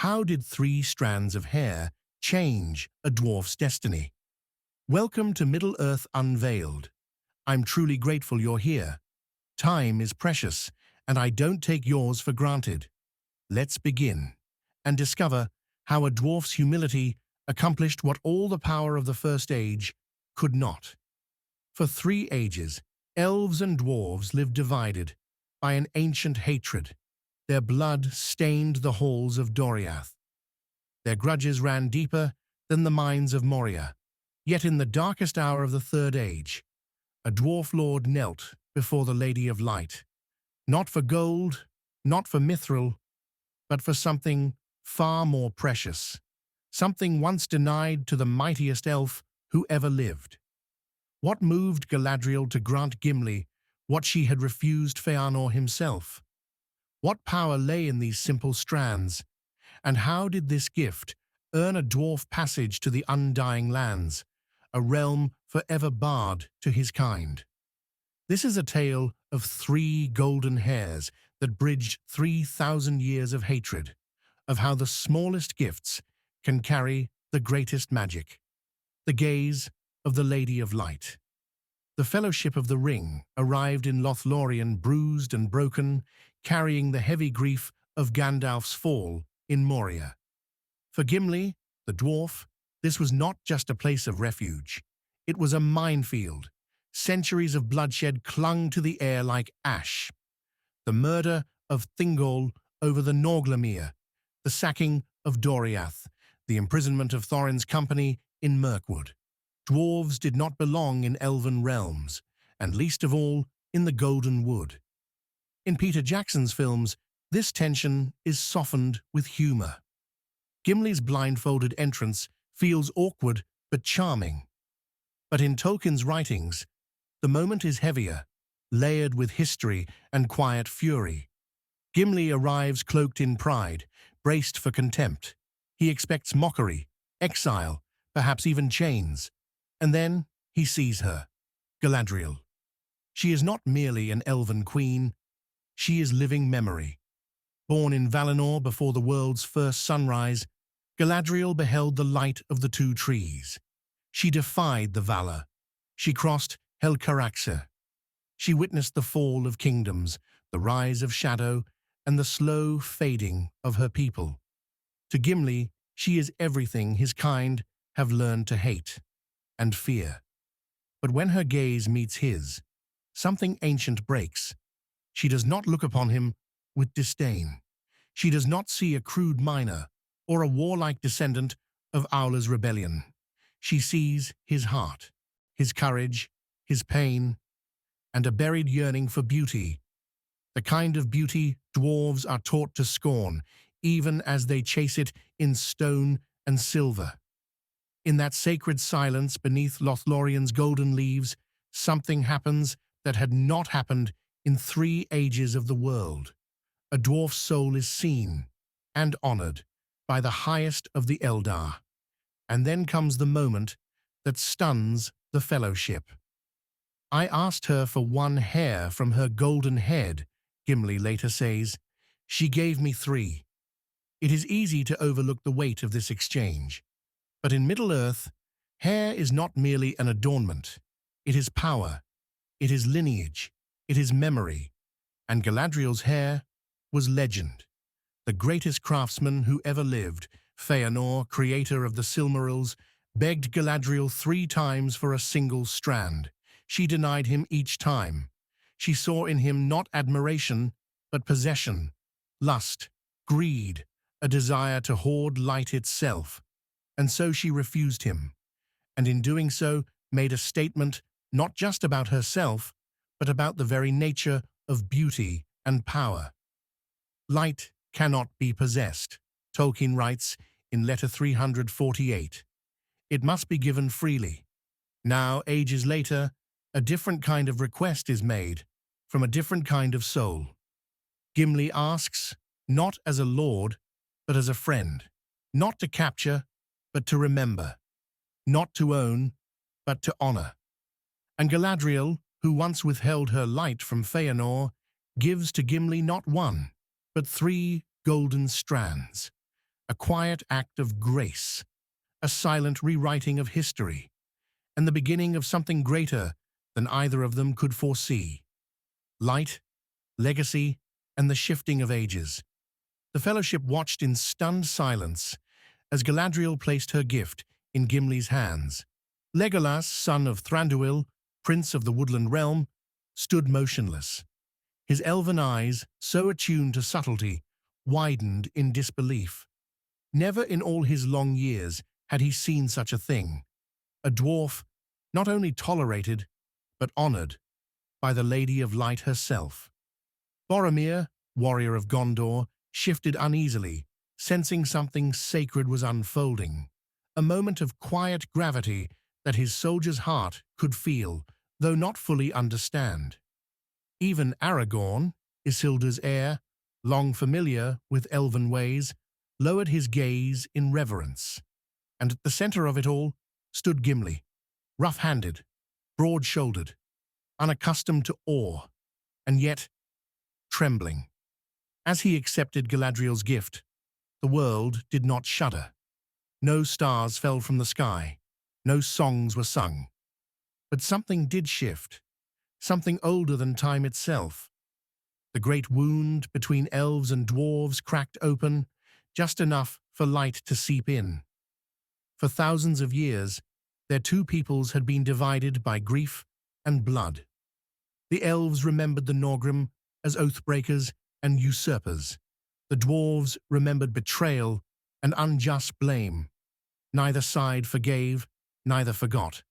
How did 3 strands of hair change a dwarf's destiny? Welcome to Middle-earth Unveiled. I'm truly grateful you're here. Time is precious, and I don't take yours for granted. Let's begin and discover how a dwarf's humility accomplished what all the power of the First Age could not. For 3 ages, elves and dwarves lived divided by an ancient hatred. Their blood stained the halls of Doriath. Their grudges ran deeper than the mines of Moria. Yet in the darkest hour of the Third Age, a dwarf lord knelt before the Lady of Light, not for gold, not for mithril, but for something far more precious, something once denied to the mightiest elf who ever lived. What moved Galadriel to grant Gimli what she had refused Feanor himself? What power lay in these simple strands, and how did this gift earn a dwarf passage to the undying lands, a realm forever barred to his kind? This is a tale of 3 golden hairs that bridged 3,000 years of hatred, of how the smallest gifts can carry the greatest magic. The gaze of the Lady of Light. The Fellowship of the Ring arrived in Lothlorien bruised and broken, carrying the heavy grief of Gandalf's fall in Moria. For Gimli, the dwarf, this was not just a place of refuge. It was a minefield. Centuries of bloodshed clung to the air like ash. The murder of Thingol over the Norglemere, the sacking of Doriath, the imprisonment of Thorin's company in Mirkwood. Dwarves did not belong in elven realms, and least of all in the Golden Wood. In Peter Jackson's films, this tension is softened with humor. Gimli's blindfolded entrance feels awkward but charming. But in Tolkien's writings, the moment is heavier, layered with history and quiet fury. Gimli arrives cloaked in pride, braced for contempt. He expects mockery, exile, perhaps even chains. And then he sees her, Galadriel. She is not merely an elven queen, she is living memory. Born in Valinor before the world's first sunrise, Galadriel beheld the light of the 2 trees. She defied the Valar. She crossed Helcaraxë. She witnessed the fall of kingdoms, the rise of shadow, and the slow fading of her people. To Gimli, she is everything his kind have learned to hate and fear. But when her gaze meets his, something ancient breaks. She does not look upon him with disdain. She does not see a crude miner or a warlike descendant of Aula's rebellion. She sees his heart, his courage, his pain, and a buried yearning for beauty, the kind of beauty dwarves are taught to scorn, even as they chase it in stone and silver. In that sacred silence beneath Lothlorien's golden leaves, something happens that had not happened in 3 ages of the world. A dwarf's soul is seen and honored by the highest of the Eldar. And then comes the moment that stuns the Fellowship. "I asked her for 1 hair from her golden head," Gimli later says. "She gave me 3. It is easy to overlook the weight of this exchange. But in Middle-earth, hair is not merely an adornment. It is power. It is lineage. It is memory. And Galadriel's hair was legend. The greatest craftsman who ever lived, Feanor, creator of the Silmarils, begged Galadriel 3 times for a single strand. She denied him each time. She saw in him not admiration, but possession, lust, greed, a desire to hoard light itself. And so she refused him, and in doing so made a statement not just about herself, but about the very nature of beauty and power. Light cannot be possessed, Tolkien writes in letter 348. It must be given freely. Now, ages later, a different kind of request is made from a different kind of soul. Gimli asks, not as a lord, but as a friend, not to capture, but to remember, not to own, but to honor. And Galadriel, who once withheld her light from Feanor, gives to Gimli not 1, but 3 golden strands, a quiet act of grace, a silent rewriting of history, and the beginning of something greater than either of them could foresee. Light, legacy, and the shifting of ages. The Fellowship watched in stunned silence as Galadriel placed her gift in Gimli's hands. Legolas, son of Thranduil, prince of the woodland realm, stood motionless. His elven eyes, so attuned to subtlety, widened in disbelief. Never in all his long years had he seen such a thing. A dwarf, not only tolerated, but honored by the Lady of Light herself. Boromir, warrior of Gondor, shifted uneasily, sensing something sacred was unfolding. A moment of quiet gravity that his soldier's heart could feel, though not fully understand. Even Aragorn, Isildur's heir, long familiar with elven ways, lowered his gaze in reverence. And at the center of it all stood Gimli, rough-handed, broad-shouldered, unaccustomed to awe, and yet trembling. As he accepted Galadriel's gift, the world did not shudder. No stars fell from the sky, no songs were sung. But something did shift, something older than time itself. The great wound between elves and dwarves cracked open, just enough for light to seep in. For thousands of years, their two peoples had been divided by grief and blood. The elves remembered the Norgrim as oathbreakers and usurpers. The dwarves remembered betrayal and unjust blame. Neither side forgave, neither forgot.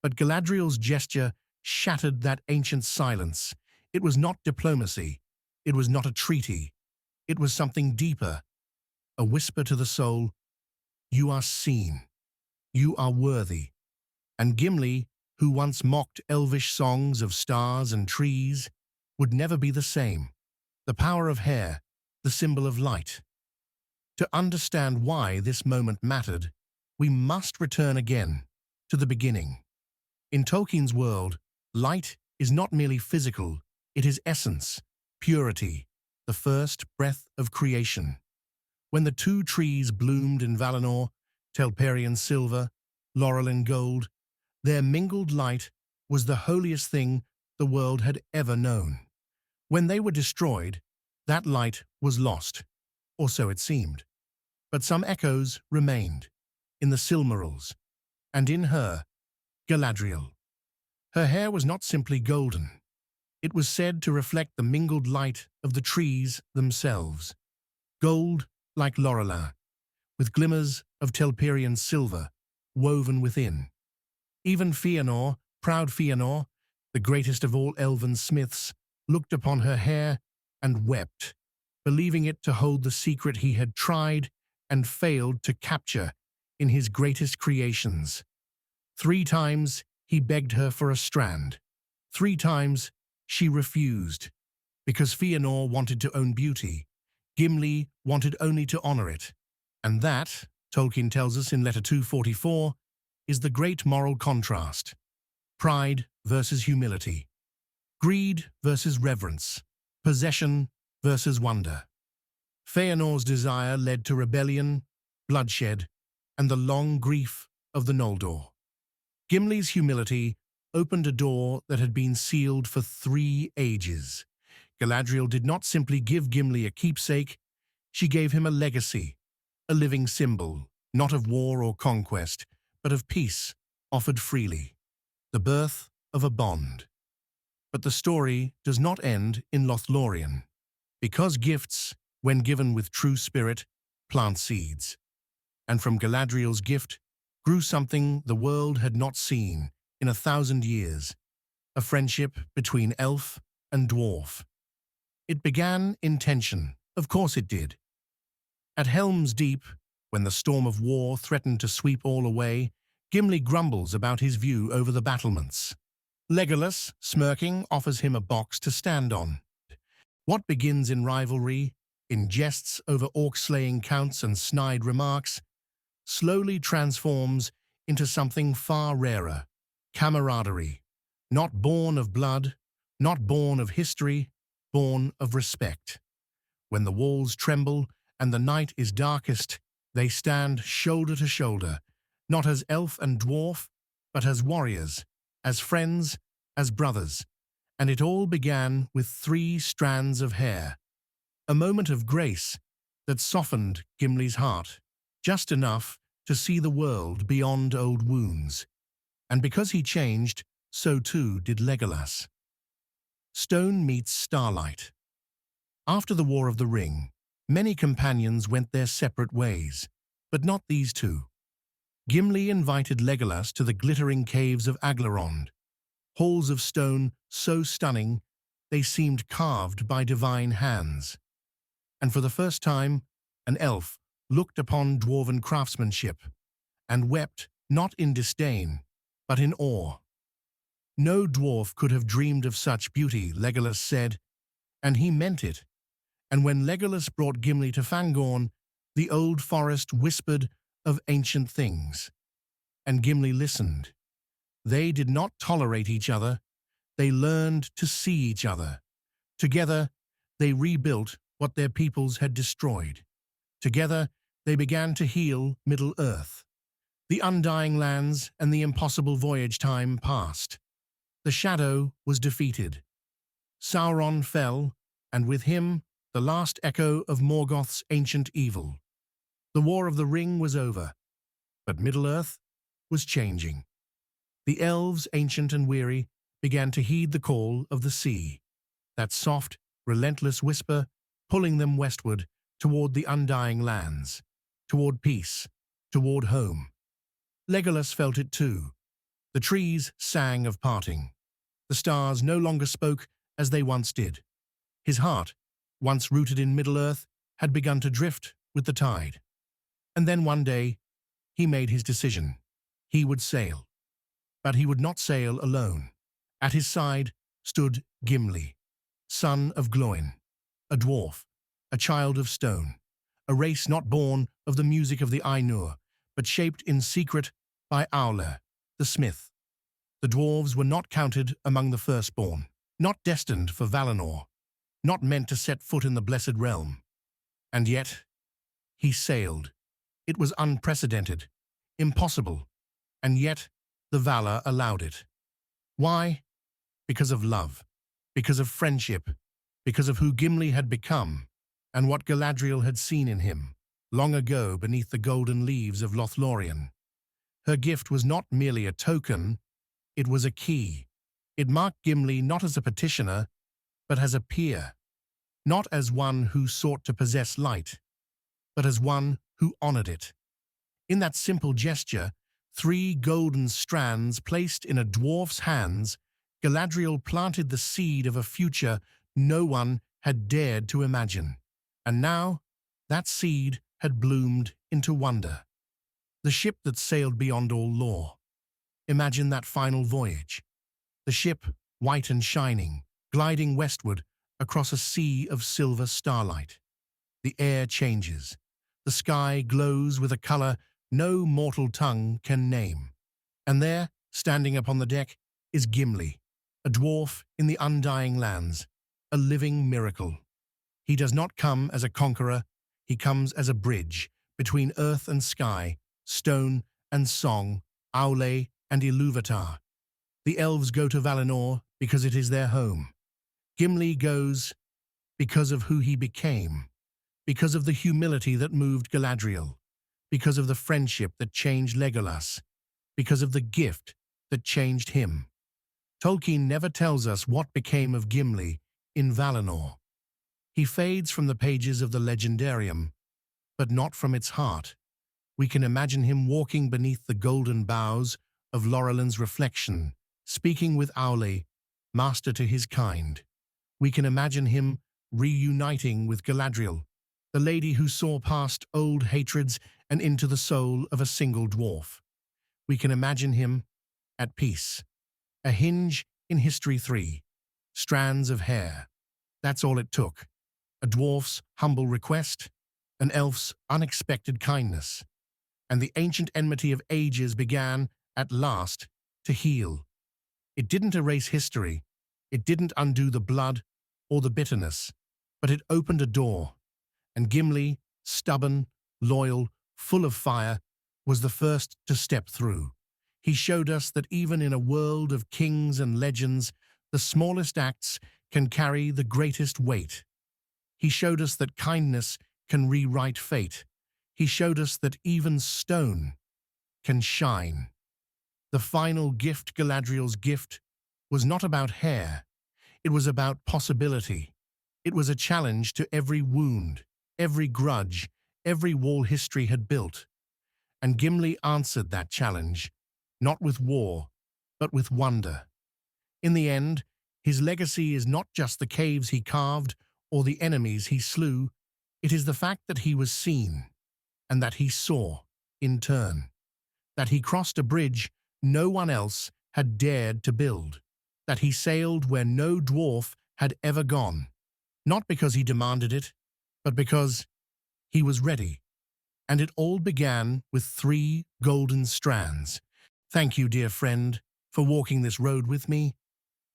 But Galadriel's gesture shattered that ancient silence. It was not diplomacy. It was not a treaty. It was something deeper. A whisper to the soul, "You are seen. You are worthy." And Gimli, who once mocked elvish songs of stars and trees, would never be the same. The power of hair, the symbol of light. To understand why this moment mattered, we must return again to the beginning. In Tolkien's world, light is not merely physical, it is essence, purity, the first breath of creation. When the two trees bloomed in Valinor, Telperian silver, laurel and gold, their mingled light was the holiest thing the world had ever known. When they were destroyed, that light was lost, or so it seemed. But some echoes remained, in the Silmarils, and in her, Galadriel. Her hair was not simply golden. It was said to reflect the mingled light of the trees themselves. Gold like Lorelei, with glimmers of Telperian silver woven within. Even Fëanor, proud Fëanor, the greatest of all elven smiths, looked upon her hair and wept, believing it to hold the secret he had tried and failed to capture in his greatest creations. 3 times he begged her for a strand. 3 times she refused, because Fëanor wanted to own beauty. Gimli wanted only to honor it. And that, Tolkien tells us in Letter 244, is the great moral contrast. Pride versus humility. Greed versus reverence. Possession versus wonder. Fëanor's desire led to rebellion, bloodshed, and the long grief of the Noldor. Gimli's humility opened a door that had been sealed for 3 ages. Galadriel did not simply give Gimli a keepsake, she gave him a legacy, a living symbol, not of war or conquest, but of peace, offered freely. The birth of a bond. But the story does not end in Lothlorien, because gifts, when given with true spirit, plant seeds. And from Galadriel's gift grew something the world had not seen in 1,000 years, a friendship between elf and dwarf. It began in tension, of course it did. At Helm's Deep, when the storm of war threatened to sweep all away, Gimli grumbles about his view over the battlements. Legolas, smirking, offers him a box to stand on. What begins in rivalry, in jests over orc-slaying counts and snide remarks, slowly transforms into something far rarer, camaraderie, not born of blood, not born of history, born of respect. When the walls tremble and the night is darkest, they stand shoulder to shoulder, not as elf and dwarf, but as warriors, as friends, as brothers. And it all began with 3 strands of hair, a moment of grace that softened Gimli's heart, just enough to see the world beyond old wounds. And because he changed, so too did Legolas. Stone meets starlight. After the War of the Ring, many companions went their separate ways, but not these 2. Gimli invited Legolas to the glittering caves of Aglarond, halls of stone so stunning they seemed carved by divine hands. And for the first time, an elf looked upon dwarven craftsmanship and wept not in disdain, but in awe. No dwarf could have dreamed of such beauty, Legolas said, and he meant it. And when Legolas brought Gimli to Fangorn, the old forest whispered of ancient things. And Gimli listened. They did not tolerate each other. They learned to see each other. Together, they rebuilt what their peoples had destroyed. Together, they began to heal Middle-earth. The undying lands and the impossible voyage time passed. The shadow was defeated. Sauron fell, and with him, the last echo of Morgoth's ancient evil. The War of the Ring was over, but Middle-earth was changing. The elves, ancient and weary, began to heed the call of the sea, that soft, relentless whisper pulling them westward toward the undying lands, toward peace, toward home. Legolas felt it too. The trees sang of parting. The stars no longer spoke as they once did. His heart, once rooted in Middle-earth, had begun to drift with the tide. And then one day, he made his decision. He would sail. But he would not sail alone. At his side stood Gimli, son of Gloin, a dwarf, a child of stone, a race not born of the music of the Ainur, but shaped in secret by Aule, the smith. The dwarves were not counted among the firstborn, not destined for Valinor, not meant to set foot in the Blessed Realm. And yet, he sailed. It was unprecedented, impossible, and yet the valor allowed it. Why? Because of love, because of friendship, because of who Gimli had become, and what Galadriel had seen in him, long ago beneath the golden leaves of Lothlorien. Her gift was not merely a token, it was a key. It marked Gimli not as a petitioner, but as a peer, not as one who sought to possess light, but as one who honored it. In that simple gesture, 3 golden strands placed in a dwarf's hands, Galadriel planted the seed of a future no one had dared to imagine. And now, that seed had bloomed into wonder. The ship that sailed beyond all law. Imagine that final voyage. The ship, white and shining, gliding westward across a sea of silver starlight. The air changes. The sky glows with a color no mortal tongue can name. And there, standing upon the deck, is Gimli, a dwarf in the undying lands, a living miracle. He does not come as a conqueror, he comes as a bridge between earth and sky, stone and song, Aule and Ilúvatar. The elves go to Valinor because it is their home. Gimli goes because of who he became, because of the humility that moved Galadriel, because of the friendship that changed Legolas, because of the gift that changed him. Tolkien never tells us what became of Gimli in Valinor. He fades from the pages of the legendarium, but not from its heart. We can imagine him walking beneath the golden boughs of Laurelin's reflection, speaking with Aule, master to his kind. We can imagine him reuniting with Galadriel, the lady who saw past old hatreds and into the soul of a single dwarf. We can imagine him at peace. A hinge in History 3. Strands of hair. That's all it took. A dwarf's humble request, an elf's unexpected kindness. And the ancient enmity of ages began, at last, to heal. It didn't erase history. It didn't undo the blood or the bitterness, but it opened a door. And Gimli, stubborn, loyal, full of fire, was the first to step through. He showed us that even in a world of kings and legends, the smallest acts can carry the greatest weight. He showed us that kindness can rewrite fate. He showed us that even stone can shine. The final gift, Galadriel's gift, was not about hair. It was about possibility. It was a challenge to every wound, every grudge, every wall history had built. And Gimli answered that challenge, not with war, but with wonder. In the end, his legacy is not just the caves he carved or the enemies he slew, it is the fact that he was seen, and that he saw, in turn. That he crossed a bridge no one else had dared to build. That he sailed where no dwarf had ever gone. Not because he demanded it, but because he was ready. And it all began with 3 golden strands. Thank you, dear friend, for walking this road with me.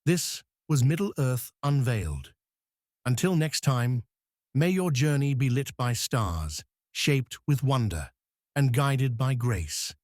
This was Middle-earth Unveiled. Until next time, may your journey be lit by stars, shaped with wonder, and guided by grace.